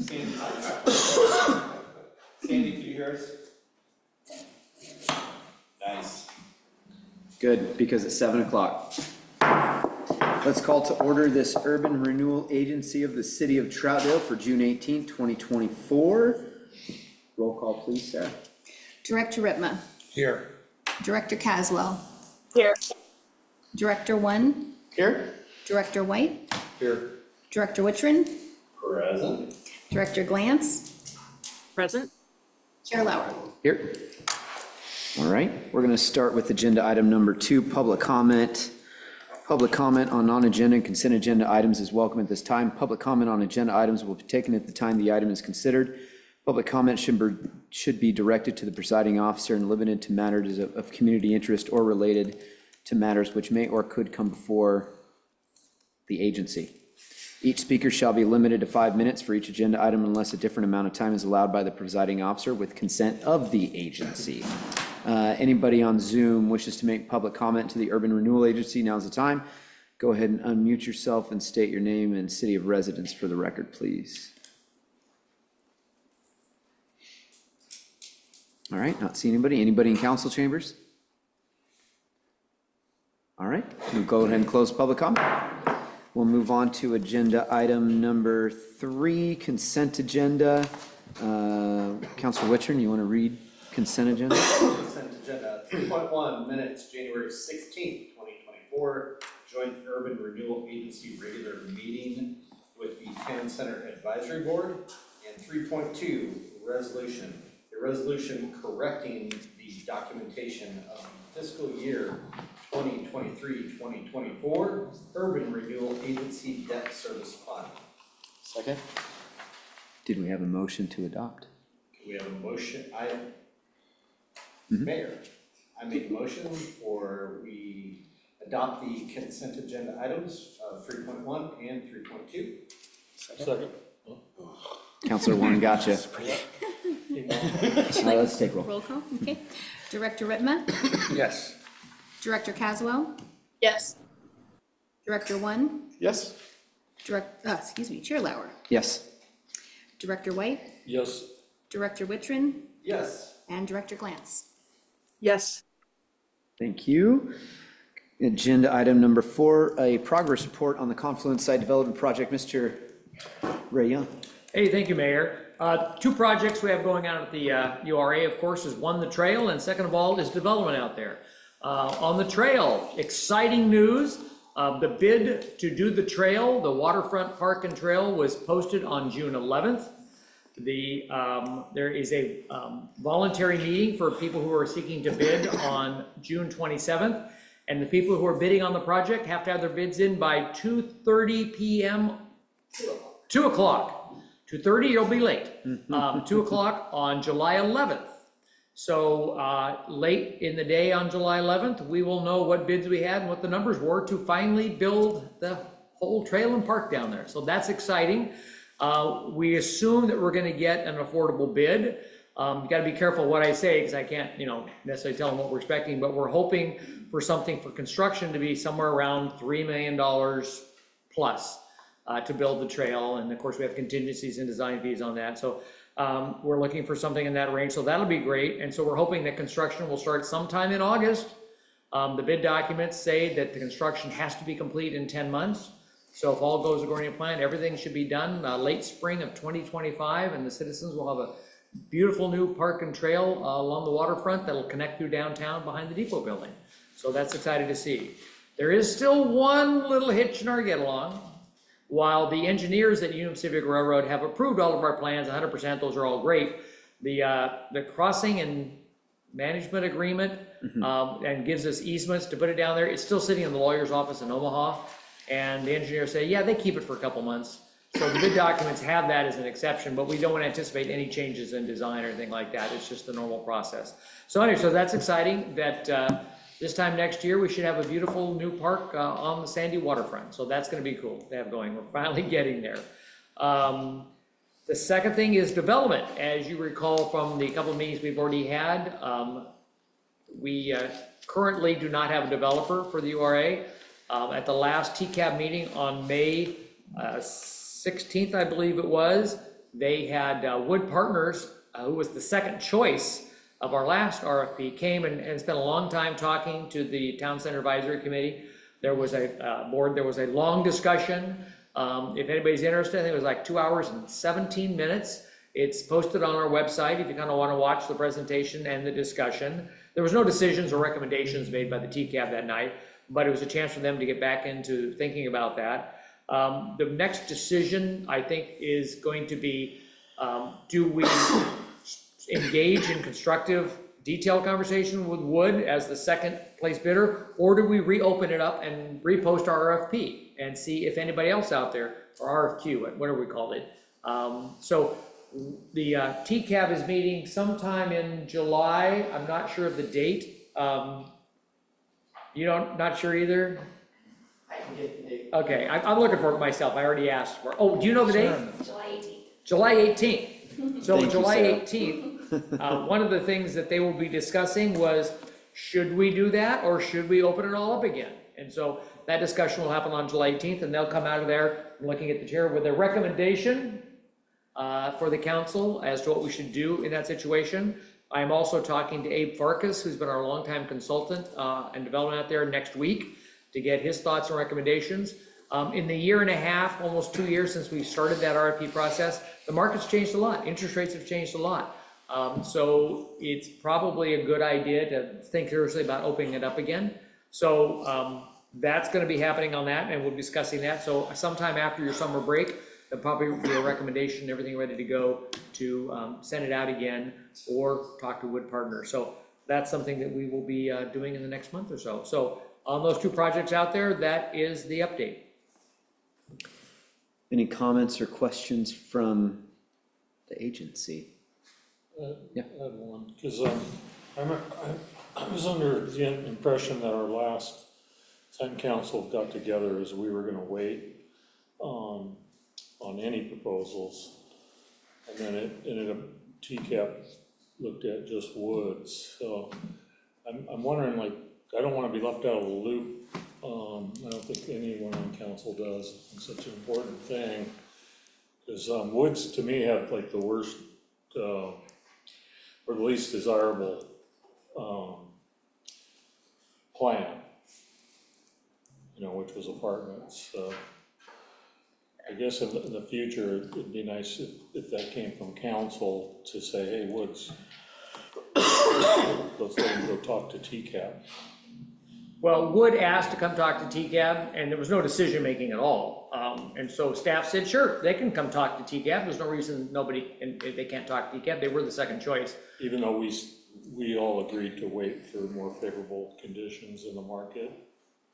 Sandy, Sandy, can you hear us? Nice. Good, because it's 7 o'clock. Let's call to order this Urban Renewal Agency of the City of Troutdale for June 18th, 2024. Roll call, please, Sarah. Director Rittma. Here. Director Caswell. Here. Director One. Here. Director White. Here. Director Wittrin. Present. Director Glantz. Present. Chair Lauer. Here. All right, we're going to start with agenda item number 2, public comment. Public comment on non-agenda and consent agenda items is welcome at this time. Public comment on agenda items will be taken at the time the item is considered. Public comment should be directed to the presiding officer and limited to matters of community interest or related to matters which may or could come before the agency. Each speaker shall be limited to 5 minutes for each agenda item unless a different amount of time is allowed by the presiding officer with consent of the agency. Anybody on Zoom wishes to make public comment to the Urban Renewal Agency, now's the time. Go ahead and unmute yourself and state your name and city of residence for the record, please. All right, not seeing anybody. Anybody in council chambers? All right, we'll go ahead and close public comment. We'll move on to agenda item number 3, consent agenda. Councilor Wittrin, you want to read consent agenda? Consent agenda 3.1, minutes, January 16th, 2024. Joint Urban Renewal Agency regular meeting with the Town Center Advisory Board. And 3.2, resolution. A resolution correcting the documentation of the fiscal year 2023-2024 Urban Renewal Agency Debt Service Fund. Second. Did we have a motion to adopt? We have a motion. Mayor, I make a motion for we adopt the consent agenda items of 3.1 and 3.2. Second. Councilor Warren, gotcha. Let's take roll. Roll call, okay. Director Rittma. Yes. Director Caswell. Yes. Director One. Yes. Chair Lauer. Yes. Director White. Yes. Director Wittrin. Yes. And Director Glantz. Yes. Thank you. Agenda item number 4, a progress report on the Confluence Site development project. Mr. Ray Young. Hey, thank you, Mayor. 2 projects we have going on at the URA, of course, is one, the trail, and second of all is development out there. On the trail, exciting news. The bid to do the trail, the waterfront park and trail, was posted on June 11th. There is a voluntary meeting for people who are seeking to bid on June 27th. And the people who are bidding on the project have to have their bids in by 2:30 p.m. 2 o'clock. 2:30, you'll be late. 2 o'clock on July 11th. So late in the day on July 11th, we will know what bids we had and what the numbers were to finally build the whole trail and park down there. So that's exciting. We assume that we're going to get an affordable bid. You got to be careful what I say because I can't, necessarily tell them what we're expecting, but we're hoping for something for construction to be somewhere around $3 million plus to build the trail. And of course, we have contingencies and design fees on that. So we're looking for something in that range. So that'll be great. And so we're hoping that construction will start sometime in August. The bid documents say that the construction has to be complete in 10 months. So if all goes according to plan, everything should be done late spring of 2025, and the citizens will have a beautiful new park and trail along the waterfront that'll connect through downtown behind the depot building. So that's exciting to see. There is still one little hitch in our get-along. While the engineers at Union Pacific Railroad have approved all of our plans, 100%, those are all great, the crossing and management agreement and gives us easements to put it down there. It's still sitting in the lawyer's office in Omaha. And the engineers say, yeah, they keep it for a couple months. So the bid documents have that as an exception, but we don't anticipate any changes in design or anything like that. It's just the normal process. So anyway, so that's exciting that this time next year, we should have a beautiful new park on the Sandy waterfront. So that's going to be cool to have going. We're finally getting there. The second thing is development. As you recall from the couple of meetings we've already had, we currently do not have a developer for the URA. At the last TCAB meeting on May 16th, I believe it was, they had Wood Partners, who was the second choice of our last RFP, came and spent a long time talking to the Town Center Advisory Committee. There was a board, there was a long discussion. If anybody's interested, I think it was like 2 hours and 17 minutes. It's posted on our website if you kind of want to watch the presentation and the discussion. There was no decisions or recommendations made by the TCAB that night, but it was a chance for them to get back into thinking about that. The next decision, I think, is going to be, do we engage in constructive, detailed conversation with Wood as the second place bidder, or do we reopen it up and repost our RFP and see if anybody else out there, or RFQ, whatever we called it. So the TCAB is meeting sometime in July. I'm not sure of the date. You don't, not sure either? I can get the date. Okay, I'm looking for it myself. I already asked for it. Oh, do you know the date? July 18th. July 18th. So Thank you, July Sarah. 18th, one of the things that they will be discussing was, should we do that or should we open it all up again? And so that discussion will happen on July 18th, and they'll come out of there looking at the chair with a recommendation for the council as to what we should do in that situation. I'm also talking to Abe Farkas, who's been our longtime consultant and development out there, next week to get his thoughts and recommendations. In the year and a half, almost 2 years since we started that RFP process, the market's changed a lot. Interest rates have changed a lot. So it's probably a good idea to think seriously about opening it up again. So that's going to be happening on that, and we'll be discussing that. So sometime after your summer break, there'll probably be a recommendation, everything ready to go to send it out again or talk to Wood Partners. So that's something that we will be doing in the next month or so. So on those two projects out there, that is the update. Any comments or questions from the agency? Yeah. I had one, because I was under the impression that our last town council got together as we were gonna wait on any proposals. And then it ended up, TCAP looked at just woods, so I'm wondering, like, I don't wanna be left out of the loop. I don't think anyone on council does, it's such an important thing. Because woods, to me, have like the worst, or the least desirable plan, you know, which was apartments. So I guess in the future, it'd be nice if that came from council to say, hey, Woods, let's let them go talk to TCAP. Well, Wood asked to come talk to TCAB, and there was no decision-making at all. And so staff said, sure, they can come talk to TCAB. There's no reason and they can't talk to TCAB. They were the second choice. Even though we all agreed to wait for more favorable conditions in the market.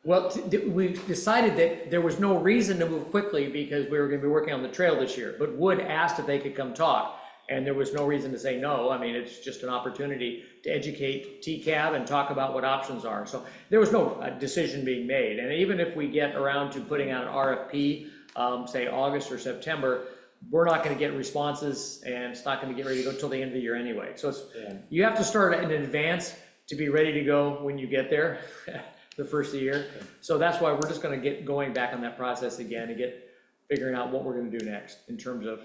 Well, we decided that there was no reason to move quickly because we were going to be working on the trail this year. But Wood asked if they could come talk, and there was no reason to say no. I mean, it's just an opportunity to educate TCAB and talk about what options are. So there was no decision being made. And even if we get around to putting out an RFP, say August or September, we're not going to get responses, and it's not going to get ready to go till the end of the year anyway. So it's, you have to start in advance to be ready to go when you get there. The first of the year. So that's why we're just gonna get going back on that process again and get figuring out what we're gonna do next in terms of,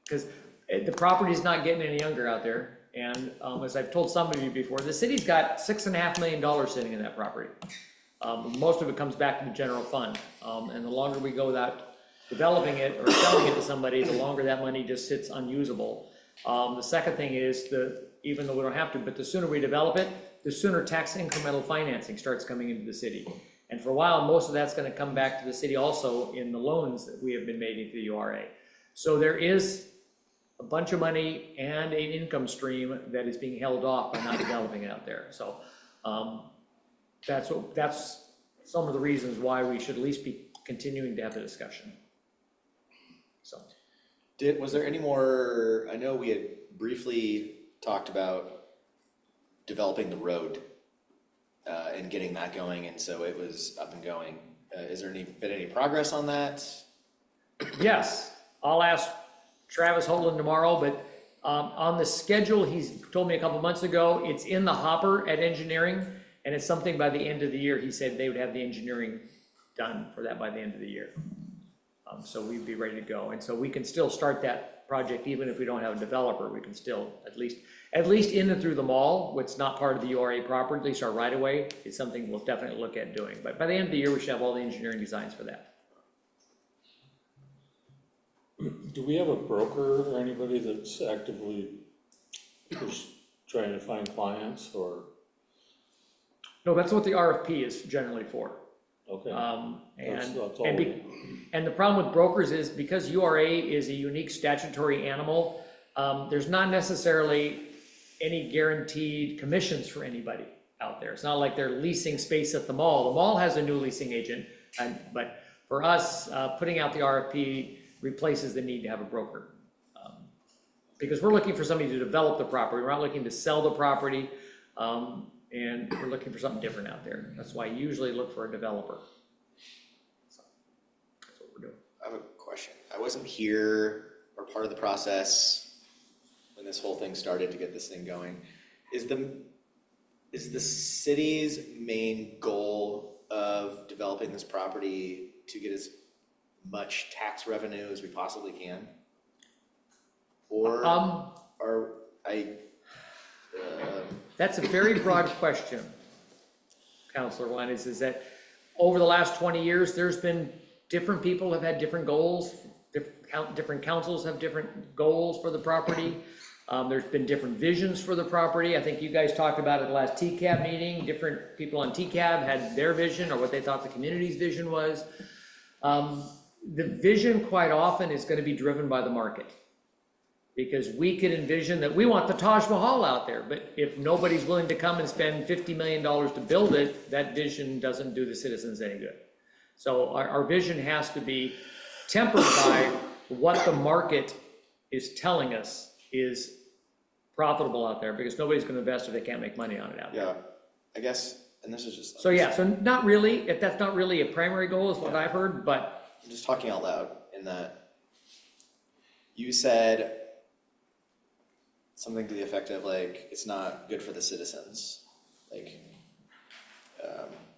because the property's not getting any younger out there. And as I've told some of you before, the city's got $6.5 million sitting in that property. Most of it comes back to the general fund. And the longer we go without developing it or selling it to somebody, the longer that money just sits unusable. The second thing is even though we don't have to, but the sooner we develop it, the sooner tax incremental financing starts coming into the city. And for a while, most of that's gonna come back to the city also in the loans that we have been making to the URA. So there is a bunch of money and an income stream that is being held off by not developing it out there. So that's some of the reasons why we should at least be continuing to have the discussion. So. Was there any more, I know we had briefly talked about developing the road and getting that going, and so it was up and going. Is there been any progress on that? Yes, I'll ask Travis Holden tomorrow, but on the schedule, he's told me a couple months ago, it's in the hopper at engineering, and it's something by the end of the year. He said they would have the engineering done for that by the end of the year. So we'd be ready to go, and so we can still start that project, even if we don't have a developer, we can still, at least in and through the mall, what's not part of the URA property, at least our right of way, is something we'll definitely look at doing. But by the end of the year, we should have all the engineering designs for that. Do we have a broker or anybody that's actively just trying to find clients, or? No, that's what the RFP is generally for. Okay. And That's all and, we- and the problem with brokers is because URA is a unique statutory animal, there's not necessarily any guaranteed commissions for anybody out there. It's not like they're leasing space at the mall. The mall has a new leasing agent, but for us, putting out the RFP replaces the need to have a broker. Because we're looking for somebody to develop the property. We're not looking to sell the property. And we're looking for something different out there. That's why I usually look for a developer. So that's what we're doing. I have a question. I wasn't here or part of the process when this whole thing started to get this thing going. Is the city's main goal of developing this property to get as much tax revenue as we possibly can? Or are That's a very broad question, Counselor One, is that over the last 20 years, there's been different people have had different goals. Different councils have different goals for the property. There's been different visions for the property. I think you guys talked about it at the last TCAB meeting. Different people on TCAB had their vision or what they thought the community's vision was. The vision quite often is going to be driven by the market. Because we could envision that we want the Taj Mahal out there, but if nobody's willing to come and spend $50 million to build it, that vision doesn't do the citizens any good. So our vision has to be tempered by what the market is telling us is profitable out there, because nobody's going to invest if they can't make money on it out there. yeah, I guess, and this is just. So yeah, so not really, if that's not really a primary goal is what I've heard, but. I'm just talking out loud in that you said something to the effect of like, it's not good for the citizens. Like,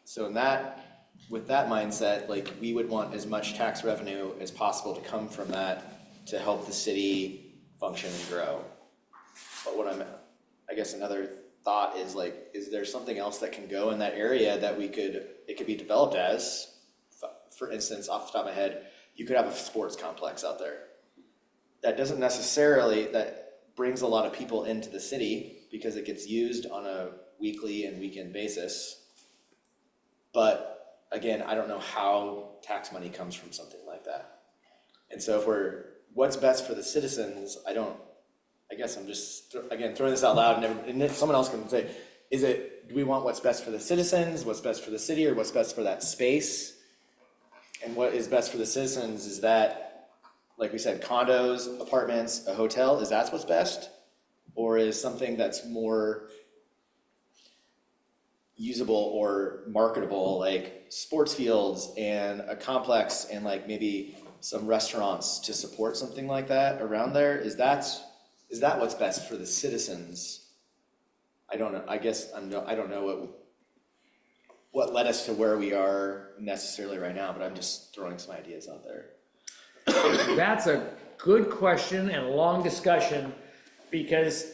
so in that, with that mindset, like we would want as much tax revenue as possible to come from that to help the city function and grow. But I guess another thought is like, is there something else that can go in that area that it could be developed as? For instance, off the top of my head, you could have a sports complex out there. That doesn't necessarily, that brings a lot of people into the city because it gets used on a weekly and weekend basis. But again, I don't know how tax money comes from something like that. And so what's best for the citizens, I guess I'm just, again, throwing this out loud and if someone else can say, do we want what's best for the citizens, what's best for the city, or what's best for that space? And what is best for the citizens is that, like we said, condos, apartments, a hotel, is that what's best? Or is something that's more usable or marketable, like sports fields and a complex and like maybe some restaurants to support something like that around there? Is that what's best for the citizens? I don't know. I guess I don't know what led us to where we are necessarily right now, but I'm just throwing some ideas out there. That's a good question and a long discussion, because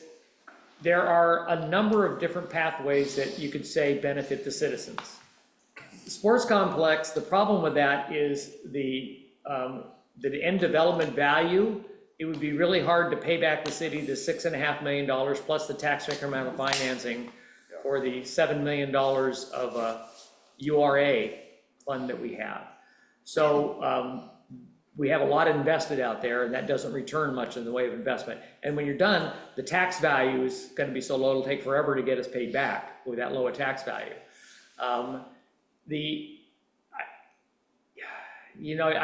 there are a number of different pathways that you could say benefit the citizens. The sports complex, the problem with that is the end development value. It would be really hard to pay back the city the $6.5 million plus the tax incremental financing for the $7 million of a URA fund that we have. So we have a lot invested out there, and that doesn't return much in the way of investment. And when you're done, the tax value is going to be so low, it'll take forever to get us paid back with that lower tax value. I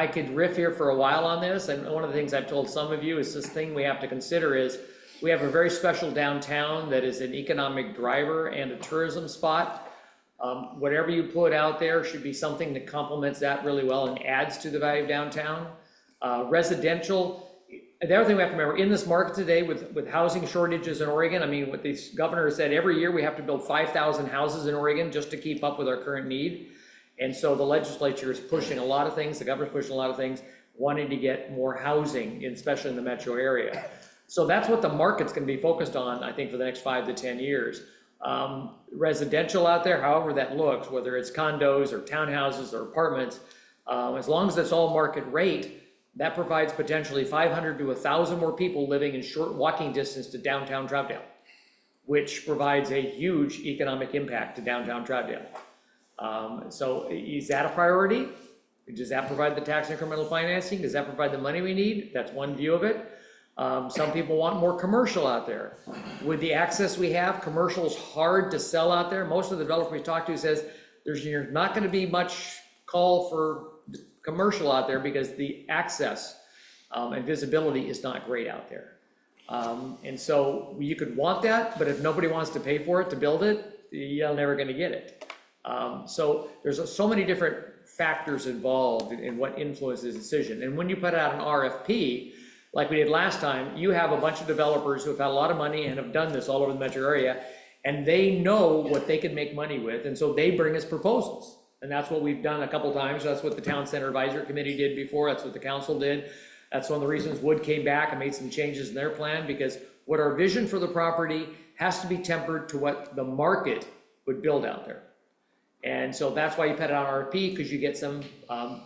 could riff here for a while on this, and one of the things I've told some of you is this thing we have to consider is we have a very special downtown that is an economic driver and a tourism spot. Whatever you put out there should be something that complements that really well and adds to the value of downtown. Residential, the other thing we have to remember, in this market today with housing shortages in Oregon, I mean, what the governor said, every year we have to build 5,000 houses in Oregon just to keep up with our current need. And so the legislature is pushing a lot of things, the governor's pushing a lot of things. wanting to get more housing, especially in the metro area. So that's what the market's gonna be focused on, I think, for the next 5 to 10 years. Residential out there, however that looks, whether it's condos or townhouses or apartments, as long as it's all market rate, that provides potentially 500 to 1,000 more people living in short walking distance to downtown Troutdale, which provides a huge economic impact to downtown Troutdale. So is that a priority? Does that provide the tax incremental financing? Does that provide the money we need? That's one view of it. Some people want more commercial out there. With the access we have, commercial is hard to sell out there. Most of the developers we talk to says there's not gonna be much call for commercial out there because the access and visibility is not great out there. And so you could want that, but if nobody wants to pay for it to build it, you're never gonna get it. So there's so many different factors involved in what influences the decision. And when you put out an RFP, like we did last time, you have a bunch of developers who have had a lot of money and have done this all over the metro area, and they know what they can make money with, and so they bring us proposals. And that's what we've done a couple times. That's what the Town Center Advisory Committee did before. That's what the council did. That's one of the reasons Wood came back and made some changes in their plan, because what our vision for the property has to be tempered to what the market would build out there. And so that's why you put it on RFP, because you get some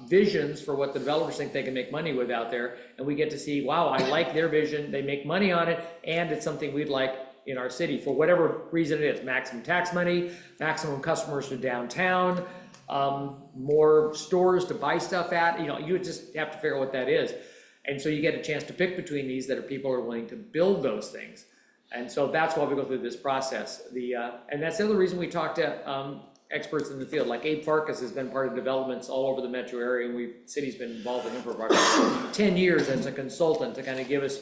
visions for what the developers think they can make money with out there. And we get to see, wow, I like their vision, they make money on it, and it's something we'd like in our city for whatever reason it is. Maximum tax money, maximum customers to downtown, more stores to buy stuff at. You just have to figure out what that is. And so you get a chance to pick between these that are people are willing to build those things. And so that's why we go through this process. And that's the other reason we talk to experts in the field, like Abe Farkas has been part of developments all over the metro area, and city's been involved in him for about 10 years as a consultant to kind of give us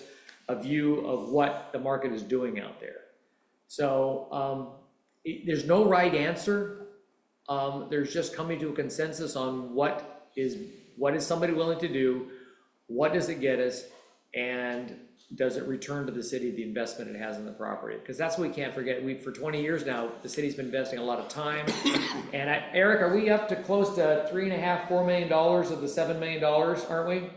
a view of what the market is doing out there. So there's no right answer. There's just coming to a consensus on what is somebody willing to do, what does it get us, and does it return to the city the investment it has in the property? Because that's what we can't forget. For 20 years now, the city's been investing a lot of time. And Eric, are we up to close to $3.5–4 million of the $7 million, aren't we?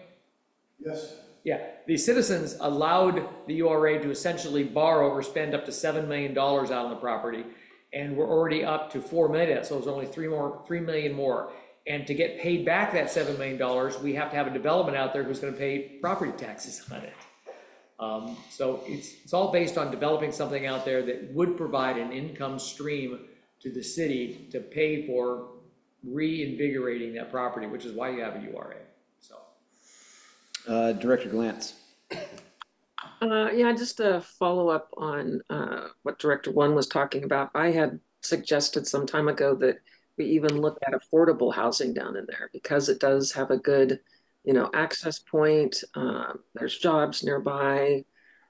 Yes. Yeah, the citizens allowed the URA to essentially borrow or spend up to $7 million out on the property, and we're already up to $4 million, so there's only $3 million more. And to get paid back that $7 million, we have to have a development out there who's going to pay property taxes on it. So it's all based on developing something out there that would provide an income stream to the city to pay for reinvigorating that property, which is why you have a URA. So, Director Glantz. Yeah, just to follow up on what Director One was talking about. I had suggested some time ago that we even look at affordable housing down in there, because it does have a good, access point. There's jobs nearby.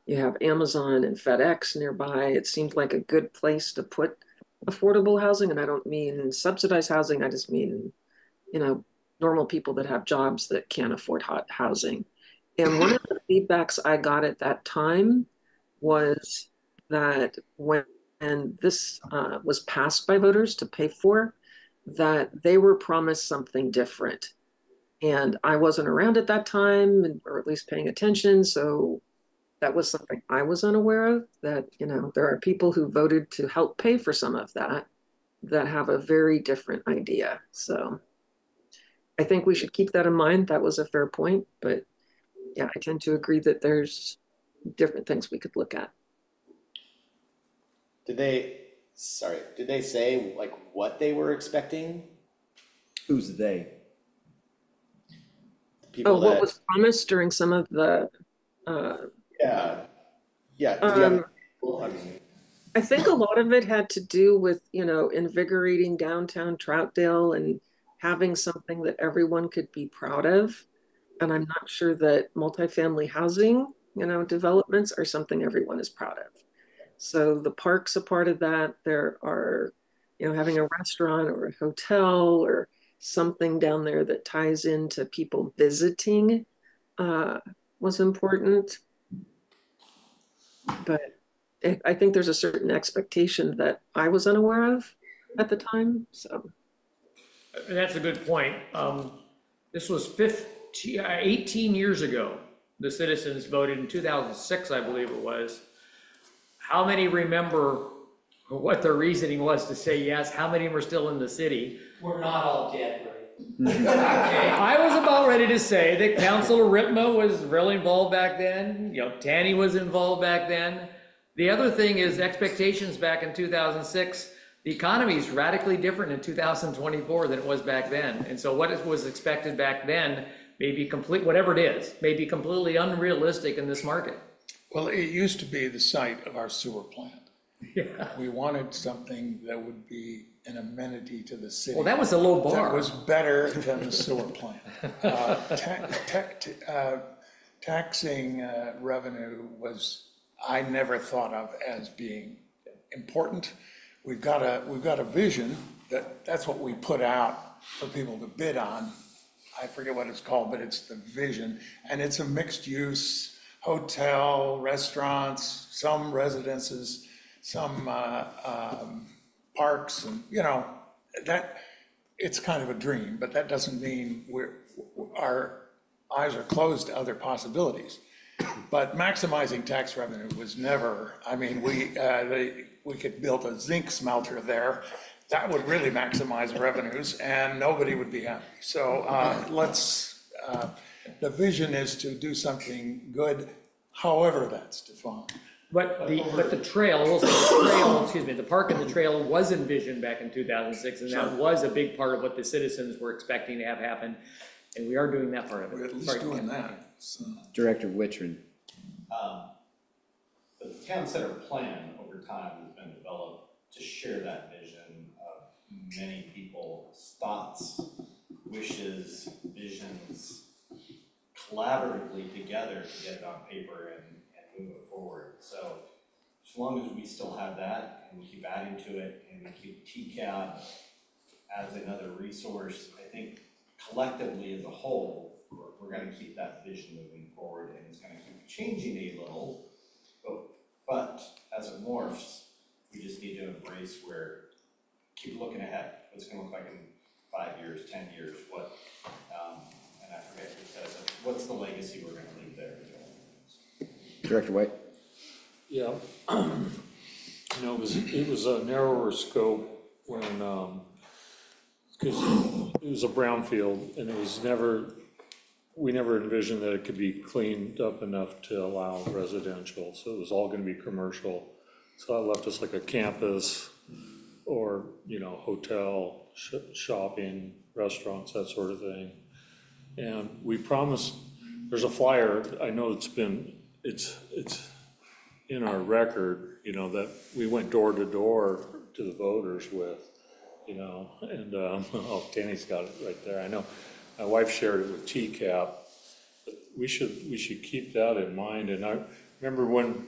You have Amazon and FedEx nearby. It seems like a good place to put affordable housing. And I don't mean subsidized housing. I just mean, normal people that have jobs that can't afford housing. And one of the feedbacks I got at that time was that when this was passed by voters to pay for, that they were promised something different. And I wasn't around at that time, or at least paying attention. So that was something I was unaware of, that, there are people who voted to help pay for some of that have a very different idea. So I think we should keep that in mind. That was a fair point. But yeah, I tend to agree that there's different things we could look at. Did they say like what they were expecting? Who's they? People what was promised during some of the yeah. Did you have, I think a lot of it had to do with, invigorating downtown Troutdale and having something that everyone could be proud of. And I'm not sure that multifamily housing, developments are something everyone is proud of. So the park's a part of that. There are, having a restaurant or a hotel or something down there that ties into people visiting was important. But I think there's a certain expectation that I was unaware of at the time. So and that's a good point. This was fifth 18 years ago, the citizens voted in 2006, I believe it was. How many remember what their reasoning was to say yes? How many were still in the city? We're not all dead, right? I was about ready to say that Councilor Ripma was really involved back then, Tanny was involved back then. The other thing is expectations back in 2006, the economy is radically different in 2024 than it was back then. And so what was expected back then may be whatever it is, may be completely unrealistic in this market. Well, it used to be the site of our sewer plant. Yeah. We wanted something that would be an amenity to the city. Well, that was a low bar. That was better than the sewer plant. Taxing revenue I never thought of as being important. We've got a vision that's what we put out for people to bid on. I forget what it's called, but it's the vision, and it's a mixed use hotel, restaurants, some residences, some parks, and that it's kind of a dream, but that doesn't mean our eyes are closed to other possibilities. But maximizing tax revenue was never, I mean, we could build a zinc smelter there. That would really maximize revenues and nobody would be happy. So the vision is to do something good, however that's defined. But the trail, the park and the trail was envisioned back in 2006, and that was a big part of what the citizens were expecting to have happen. And we are doing that part of it. We're at least doing that. So. Director Wittrin. The town center plan over time has been developed to share that vision of many people's thoughts, wishes, visions, collaboratively together to get it on paper and move it forward. So as long as we still have that and we keep adding to it and we keep TCAB as another resource, I think collectively as a whole, we're going to keep that vision moving forward, and it's going to keep changing a little, but as it morphs, we just need to embrace keep looking ahead. What's it going to look like in 5 years, 10 years, and I forget who says it, what's the legacy we're going to leave there? Director White. Yeah, it was a narrower scope when, because it was a brownfield and we never envisioned that it could be cleaned up enough to allow residential, so it was all gonna be commercial. So that left us like a campus or, hotel, shopping, restaurants, that sort of thing. And we promised, there's a flyer, I know it's in our record, that we went door to door to the voters with, and, oh, Danny's got it right there, I know. My wife shared it with TCAP, but we should keep that in mind. And I remember when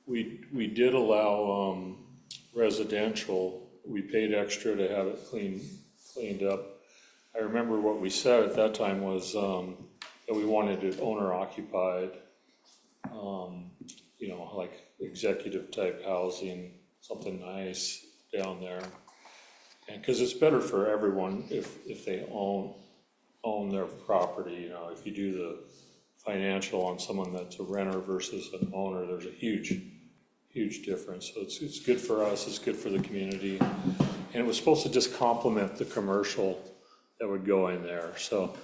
we did allow residential, we paid extra to have it cleaned up. I remember what we said at that time was that we wanted it owner occupied, like executive type housing, something nice down there. And because it's better for everyone if they own their property, if you do the financial on someone that's a renter versus an owner, there's a huge difference. So it's good for us, it's good for the community. And it was supposed to just complement the commercial that would go in there. So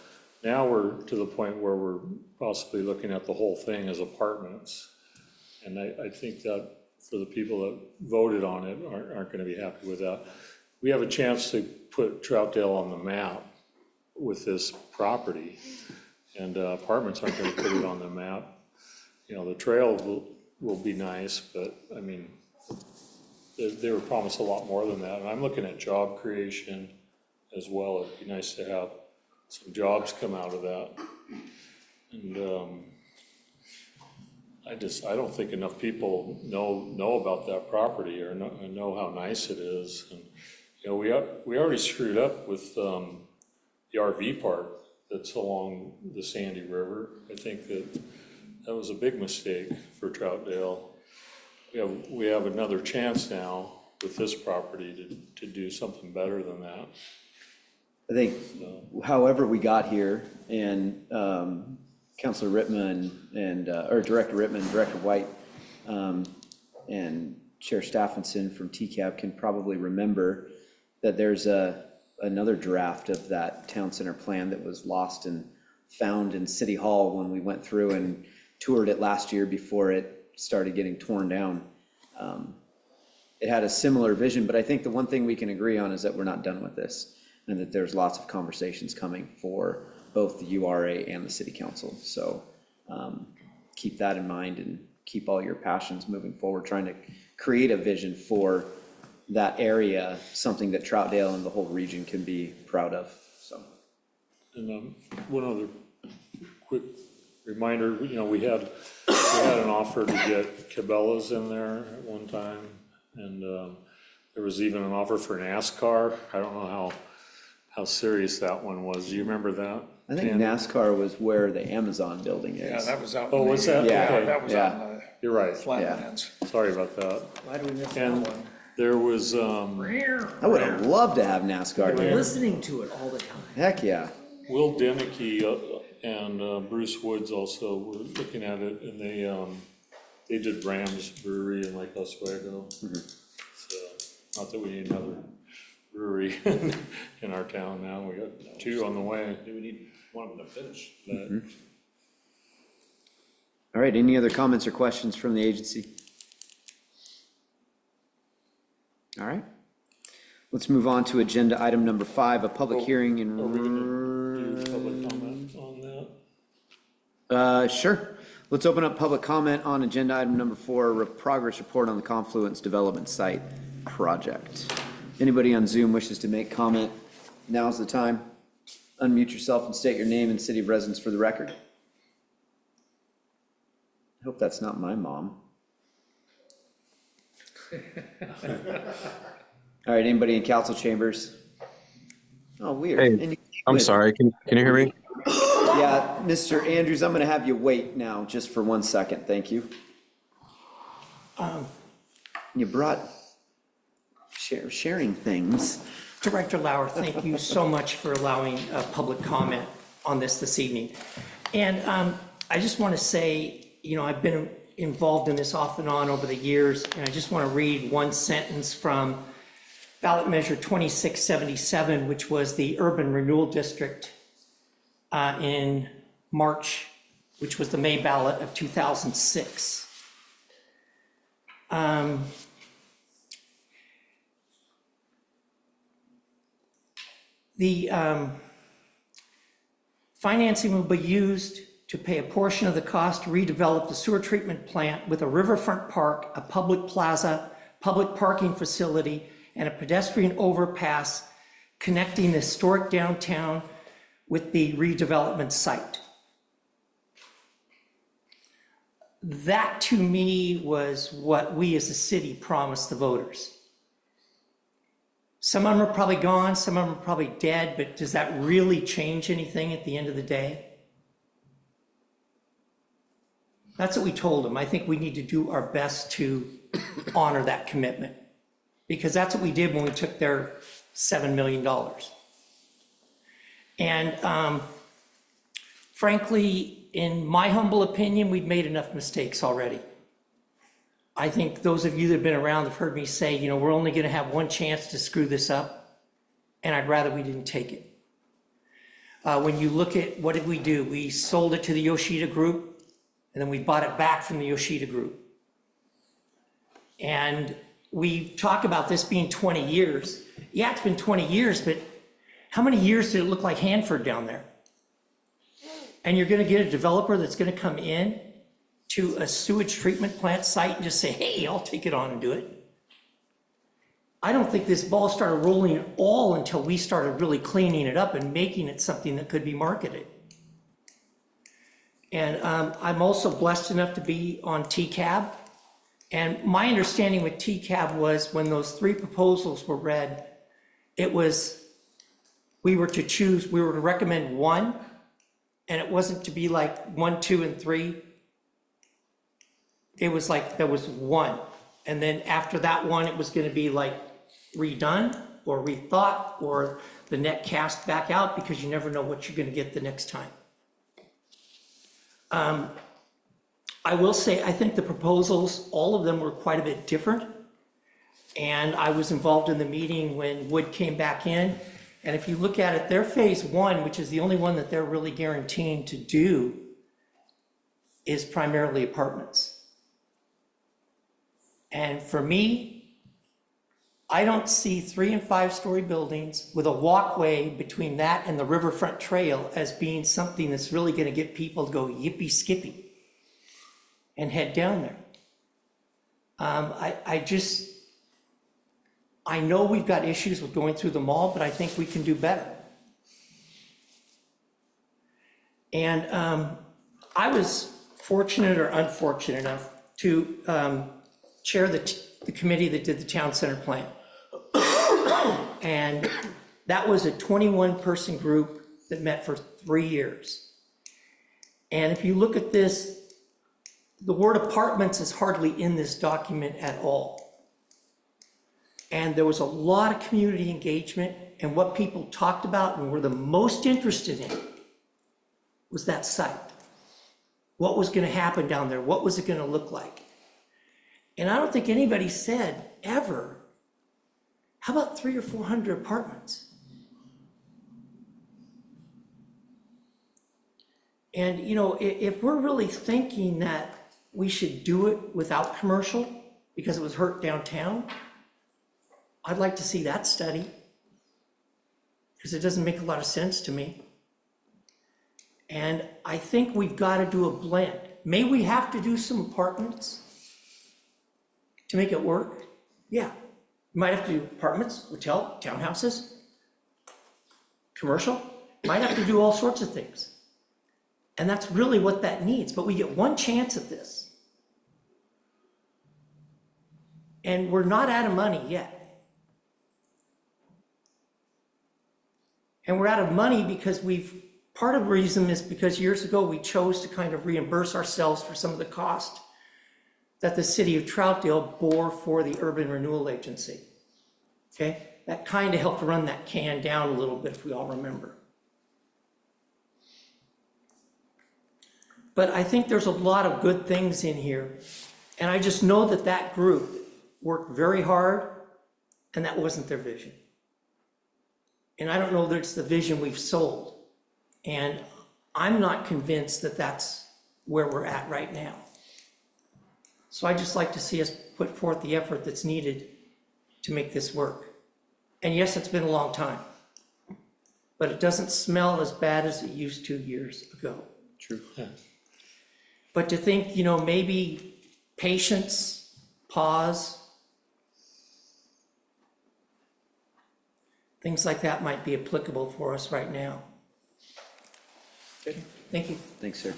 now we're to the point where we're possibly looking at the whole thing as apartments. And I think that for the people that voted on it aren't going to be happy with that. We have a chance to put Troutdale on the map with this property, and apartments aren't going to put it on the map. The trail will be nice, but I mean, they were promised a lot more than that. And I'm looking at job creation as well. It'd be nice to have some jobs come out of that. And I don't think enough people know about that property or know how nice it is. And we already screwed up with the RV park that's along the Sandy River. I think that was a big mistake for Troutdale. We have another chance now with this property to do something better than that. I think however we got here, and Counselor Rittman and, or Director Rittman, Director White, and Chair Stephenson from TCAB can probably remember that there's another draft of that town center plan that was lost and found in City Hall when we went through and toured it last year before it started getting torn down. It had a similar vision, but I think the one thing we can agree on is that we're not done with this, and that there's lots of conversations coming for both the URA and the city council. So keep that in mind and keep all your passions moving forward, trying to create a vision for that area, something that Troutdale and the whole region can be proud of, so. And one other quick reminder, you know, we had an offer to get Cabela's in there at one time, and there was even an offer for NASCAR. I don't know how serious that one was. Do you remember that? I think NASCAR was where the Amazon building Yeah, is. that was out. Oh, in was the- that? Yeah, Okay. That was yeah. on the You're right. flatlands. Sorry about that. Why do we miss that And one? there was, I would have loved to have NASCAR We're here. listening to it all the time. Heck, yeah. Will Denicky and Bruce Woods also were looking at it, and they did Rams Brewery in Lake Oswego. So, not that we need another brewery in our town now, we got two on the way. Do we need one of them to finish? But All right, any other comments or questions from the agency? All right. Let's move on to agenda item number 5, a public hearing are we gonna and. do public comment on that? Sure. Let's open up public comment on agenda item number 4, progress report on the Confluence Development Site project. Anybody on Zoom wishes to make comment? Now's the time. Unmute yourself and state your name and city of residence for the record. I hope that's not my mom. All right, anybody in council chambers? Oh, weird. Hey, And I'm sorry, can you hear me? Yeah, Mr. Andrews, I'm gonna have you wait now, just for 1 second, thank you. You brought sharing things. Director Lauer, thank you so much for allowing public comment on this evening. And I just want to say, you know, I've been involved in this off and on over the years, and I just want to read one sentence from ballot measure 2677, which was the Urban Renewal District in March, which was the May ballot of 2006. The financing will be used to pay a portion of the cost to redevelop the sewer treatment plant with a riverfront park, a public plaza, public parking facility, and a pedestrian overpass connecting the historic downtown with the redevelopment site. That, to me, was what we as a city promised the voters. Some of them are probably gone, some of them are probably dead, but does that really change anything at the end of the day? That's what we told them. I think we need to do our best to honor that commitment, because that's what we did when we took their $7 million. And frankly, in my humble opinion, we've made enough mistakes already. I think those of you that have been around have heard me say, you know, we're only gonna have one chance to screw this up, and I'd rather we didn't take it. When you look at, what did we do? We sold it to the Yoshida Group, and then we bought it back from the Yoshida Group. And we talk about this being 20 years. Yeah, it's been 20 years, but how many years did it look like Hanford down there? And you're gonna get a developer that's gonna come in to a sewage treatment plant site and just say, hey, I'll take it on and do it. I don't think this ball started rolling at all until we started really cleaning it up and making it something that could be marketed. And I'm also blessed enough to be on TCAB. And my understanding with TCAB was when those 3 proposals were read, it was, we were to recommend one, and it wasn't to be like 1, 2, and 3. It was like, there was one. And then after that one, it was gonna be like redone. or rethought or the net cast back out because you never know what you're going to get the next time. I will say, I think the proposals, all of them were quite a bit different. And I was involved in the meeting when Wood came back in. And if you look at it, their phase one, which is the only one that they're really guaranteeing to do, is primarily apartments. And for me, I don't see 3- and 5-story buildings with a walkway between that and the riverfront trail as being something that's really going to get people to go yippee skippy and head down there. I know we've got issues with going through the mall, but I think we can do better. And I was fortunate or unfortunate enough to chair the committee that did the town center plan. And that was a 21-person group that met for 3 years. And if you look at this, the word apartments is hardly in this document at all. And there was a lot of community engagement, and what people talked about and were the most interested in was that site. What was going to happen down there? What was it going to look like? And I don't think anybody said ever, how about 300 or 400 apartments? And you know, if we're really thinking that we should do it without commercial because it was hurt downtown, I'd like to see that study because it doesn't make a lot of sense to me. And I think we've got to do a blend. May we have to do some apartments to make it work? Yeah. You might have to do apartments, hotel, townhouses, commercial. Might have to do all sorts of things. And that's really what that needs. But we get one chance at this. And we're not out of money yet. And we're out of money because part of the reason is because years ago we chose to kind of reimburse ourselves for some of the cost that the city of Troutdale bore for the Urban Renewal Agency. Okay, that kind of helped run that can down a little bit, if we all remember. But I think there's a lot of good things in here. And I just know that that group worked very hard, and that wasn't their vision. And I don't know that it's the vision we've sold. And I'm not convinced that that's where we're at right now. So I just like to see us put forth the effort that's needed to make this work. And yes, it's been a long time, but it doesn't smell as bad as it used to years ago. True. Yeah. But to think, you know, maybe patience, pause, things like that might be applicable for us right now. Okay, thank you. Thanks, sir.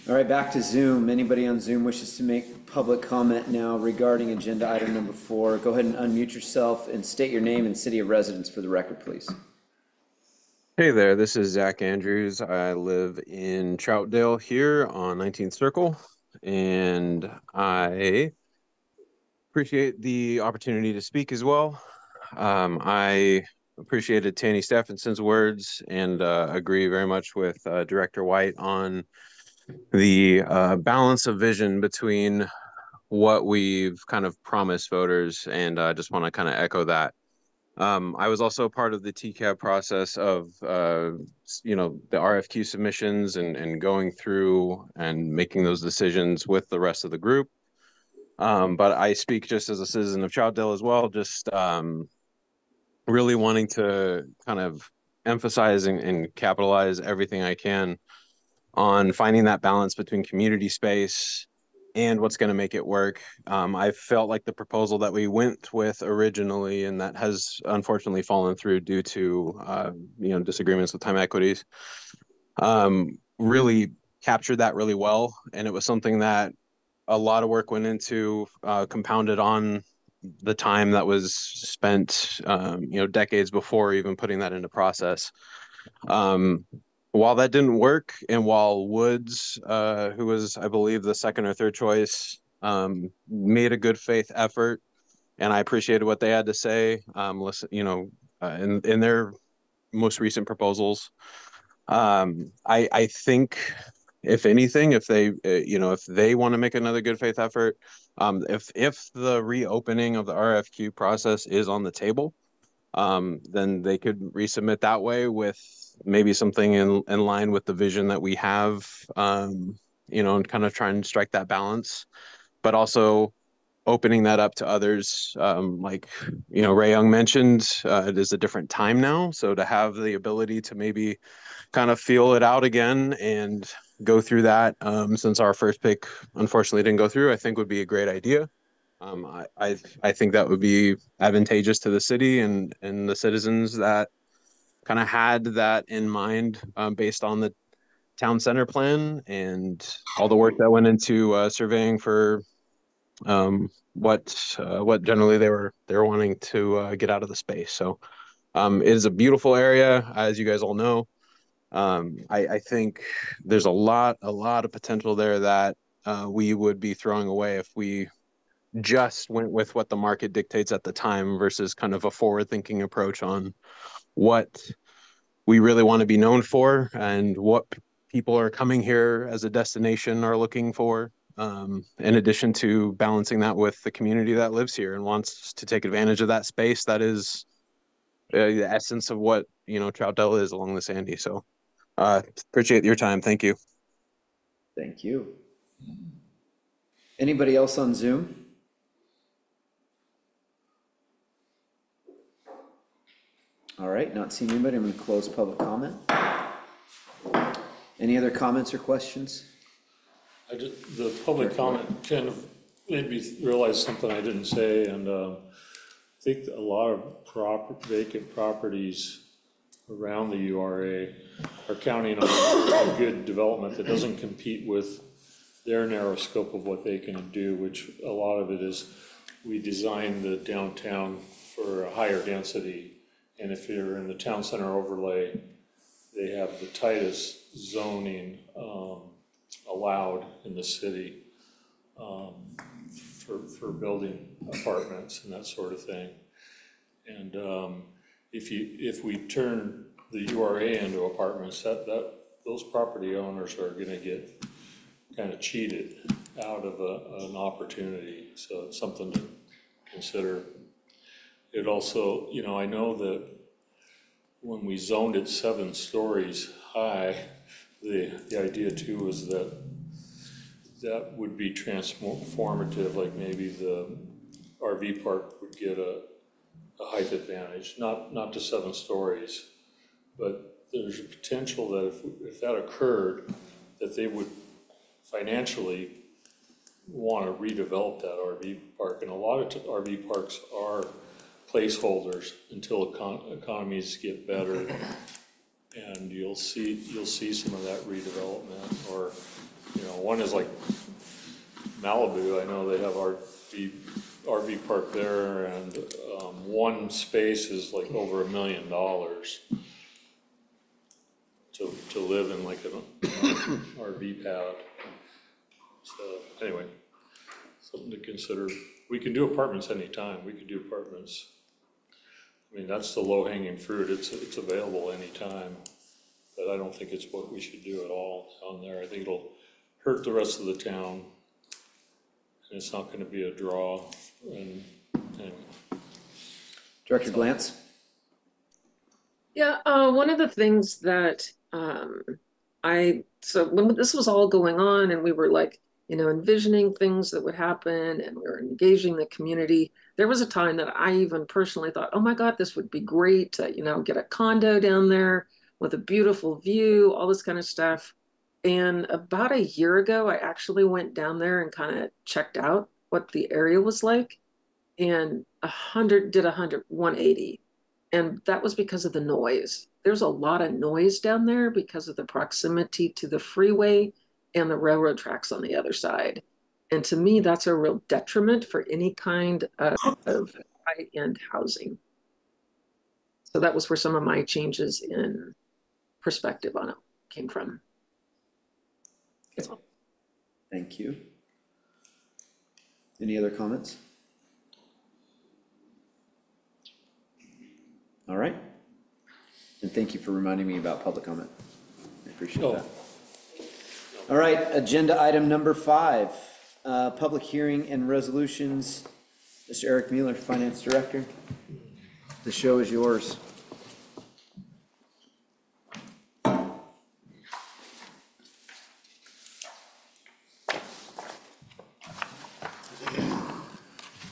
All right, back to Zoom. Anybody on Zoom wishes to make public comment now regarding agenda item number 4? Go ahead and unmute yourself and state your name and city of residence for the record, please. Hey there, this is Zach Andrews. I live in Troutdale here on 19th Circle, and I appreciate the opportunity to speak as well. I appreciated Tanny Stephenson's words and agree very much with Director White on the balance of vision between what we've kind of promised voters, and I just want to kind of echo that. I was also part of the TCAB process of, you know, the RFQ submissions and going through and making those decisions with the rest of the group. But I speak just as a citizen of Troutdale as well, just really wanting to kind of emphasize and capitalize everything I can on finding that balance between community space and what's going to make it work. I felt like the proposal that we went with originally, and that has unfortunately fallen through due to you know, disagreements with time equities, really captured that really well. And it was something that a lot of work went into, compounded on the time that was spent, you know, decades before even putting that into process. While that didn't work, and while Woods, who was, I believe, the second or third choice, made a good faith effort and I appreciated what they had to say. Listen, in their most recent proposals. I think if anything, if they, if they want to make another good faith effort, if the reopening of the RFQ process is on the table, then they could resubmit that way with maybe something in line with the vision that we have, and kind of try and strike that balance, but also opening that up to others. Like, Ray Young mentioned, it is a different time now. So to have the ability to maybe kind of feel it out again and go through that, since our first pick unfortunately didn't go through, I think would be a great idea. I think that would be advantageous to the city and the citizens that kind of had that in mind, based on the town center plan and all the work that went into surveying for what generally they were wanting to get out of the space. So it is a beautiful area, as you guys all know. I think there's a lot of potential there that we would be throwing away if we just went with what the market dictates at the time versus kind of a forward-thinking approach on what we really want to be known for and what people are coming here as a destination are looking for. In addition to balancing that with the community that lives here and wants to take advantage of that space that is the essence of what Troutdale is along the Sandy. So appreciate your time. Thank you. Thank you. Anybody else on Zoom? All right, not seeing anybody. I'm going to close public comment. Any other comments or questions? The public comment kind of made me realize something I didn't say, and I think a lot of vacant properties around the URA are counting on a good development that doesn't compete with their narrow scope of what they can do, which a lot of it is we designed the downtown for a higher density. And if you're in the town center overlay, they have the tightest zoning allowed in the city for building apartments and that sort of thing. And if we turn the URA into apartments, those property owners are going to get kind of cheated out of an opportunity. So it's something to consider. It also, I know that when we zoned it 7 stories high, the idea too was that would be transformative, like maybe the RV park would get a height advantage, not to 7 stories, but there's a potential that if that occurred, that they would financially want to redevelop that RV park. And a lot of RV parks are placeholders until economies get better, and you'll see some of that redevelopment. Or one is like Malibu. I know they have RV park there, and one space is like over $1 million to live in, like an RV pad. So anyway, something to consider. We can do apartments anytime. We could do apartments. I mean, that's the low-hanging fruit. It's available anytime, but I don't think it's what we should do at all down there. I think it'll hurt the rest of the town, and it's not going to be a draw. And Director Glantz? Yeah, one of the things that so when this was all going on and we were like, envisioning things that would happen and we were engaging the community, there was a time that I even personally thought, oh my God, this would be great to, get a condo down there with a beautiful view, all this kind of stuff. And about a year ago, I actually went down there and kind of checked out what the area was like, and 180. And that was because of the noise. There's a lot of noise down there because of the proximity to the freeway and the railroad tracks on the other side. And to me, that's a real detriment for any kind of high-end housing. So that was where some of my changes in perspective on it came from. Okay. Thank you. Any other comments? All right. And thank you for reminding me about public comment. I appreciate Oh. that. All right, agenda item number 5, public hearing and resolutions. Mr. Eric Mueller, Finance Director. The show is yours.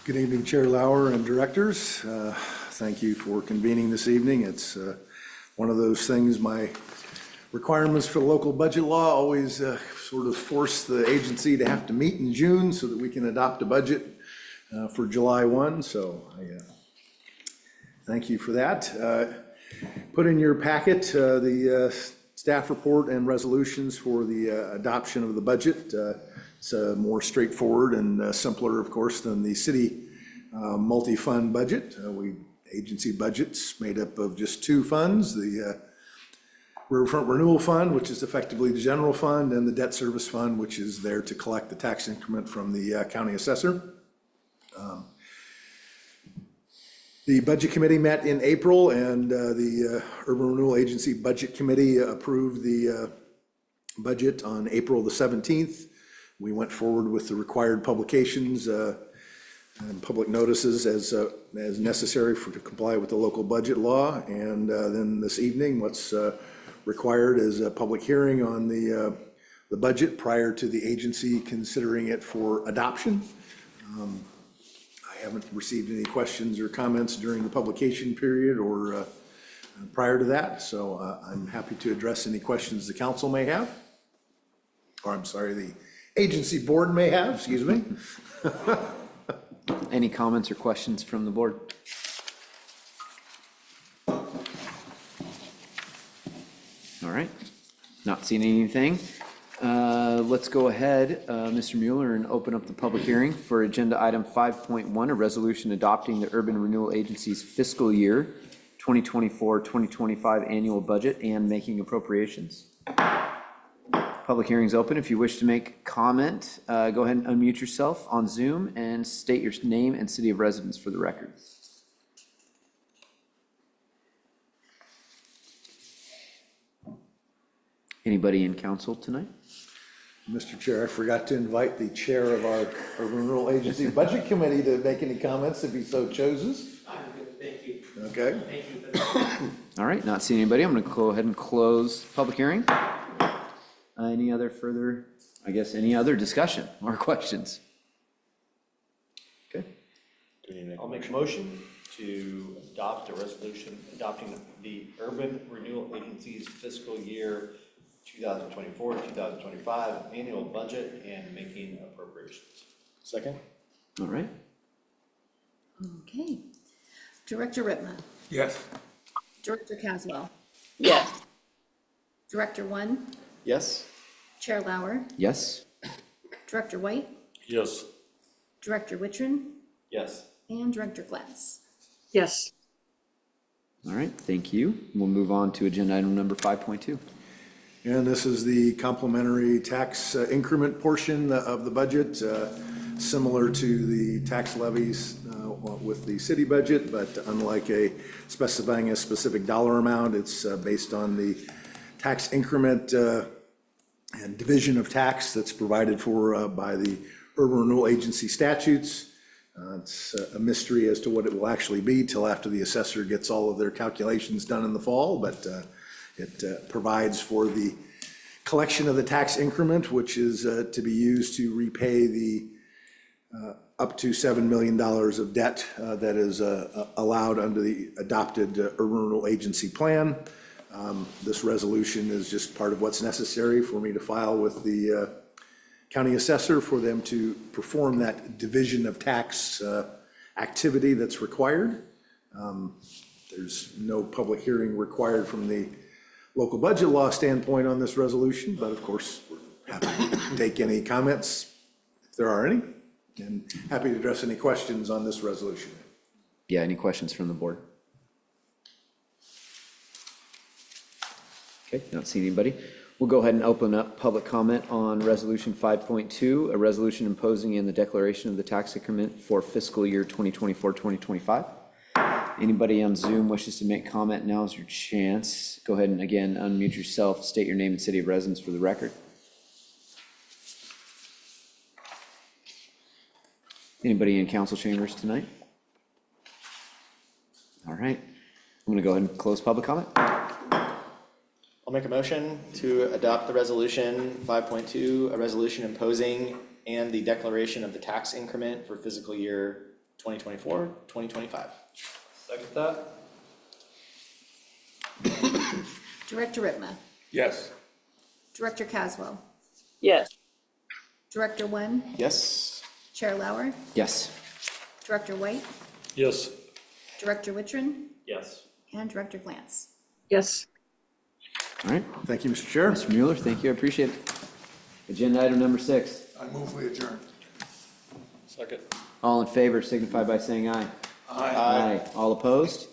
Good evening, Chair Lauer and directors. Thank you for convening this evening. It's one of those things, my requirements for the local budget law always sort of force the agency to have to meet in June so that we can adopt a budget for July 1. So I thank you for that. Put in your packet the staff report and resolutions for the adoption of the budget. It's more straightforward and simpler, of course, than the city multi-fund budget. Agency budget's made up of just 2 funds, the Riverfront Renewal Fund, which is effectively the general fund, and the debt service fund, which is there to collect the tax increment from the county assessor. The Budget Committee met in April, and the Urban Renewal Agency Budget Committee approved the budget on April the 17th. We went forward with the required publications and public notices as necessary to comply with the local budget law. And then this evening, what's required is a public hearing on the budget prior to the agency considering it for adoption. I haven't received any questions or comments during the publication period or prior to that, so I'm happy to address any questions the council may have. Or I'm sorry, the agency board may have, excuse me. Any comments or questions from the board? All right, not seeing anything. Let's go ahead, Mr. Mueller, and open up the public hearing for agenda item 5.1, a resolution adopting the Urban Renewal Agency's fiscal year 2024-2025 annual budget and making appropriations. Public hearing's open. If you wish to make comment, go ahead and unmute yourself on Zoom and state your name and city of residence for the record. Anybody in council tonight? Mr. Chair, I forgot to invite the chair of our Urban Renewal Agency Budget Committee to make any comments if he so chooses. Thank you. Okay. Thank you for that. All right, not seeing anybody. I'm going to go ahead and close public hearing. Any other further, I guess, any other discussion or questions? Okay. I'll make a motion to adopt a resolution adopting the Urban Renewal Agency's fiscal year 2024-2025 annual budget and making appropriations. Second? All right. Okay. Director Rittman, Yes. Director Caswell, Yes. Director One, Yes? Chair Lauer, Yes. Director White, Yes. Director Wittrin, Yes. and Director Glantz. Yes. All right, thank you. We'll move on to agenda item number 5.2. And this is the complementary tax increment portion of the budget, similar to the tax levies with the city budget, but unlike specifying a specific dollar amount, it's based on the tax increment and division of tax that's provided for by the Urban Renewal Agency statutes. It's a mystery as to what it will actually be till after the assessor gets all of their calculations done in the fall, but it provides for the collection of the tax increment, which is to be used to repay the up to $7 million of debt that is allowed under the adopted Urban Renewal Agency plan. This resolution is just part of what's necessary for me to file with the county assessor for them to perform that division of tax activity that's required. There's no public hearing required from the local budget law standpoint on this resolution, but of course, we're happy to take any comments if there are any, and happy to address any questions on this resolution. Yeah, any questions from the board? Okay, not seeing anybody. We'll go ahead and open up public comment on resolution 5.2, a resolution imposing in the declaration of the tax increment for fiscal year 2024-2025. Anybody on Zoom wishes to make comment, now is your chance. Go ahead and again, unmute yourself, state your name and city of residence for the record. Anybody in council chambers tonight? All right, I'm gonna go ahead and close public comment. I'll make a motion to adopt the resolution 5.2, a resolution imposing and the declaration of the tax increment for fiscal year 2024, 2025. Second that? Director Rittma, Yes. Director Caswell, Yes. Director Wynn, Yes. Chair Lauer, Yes. Director White, Yes. Director Wittrin, Yes. and Director Glantz. Yes. All right, Thank you, Mr. Chair. Mr. Mueller, thank you, I appreciate it. Agenda item number 6. I move we adjourn. Second. All in favor signify by saying aye. Aye. All opposed?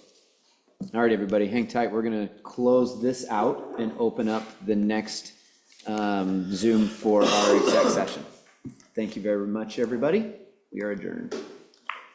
All right, everybody, hang tight. We're gonna close this out and open up the next Zoom for our exec session. Thank you very much, everybody. We are adjourned.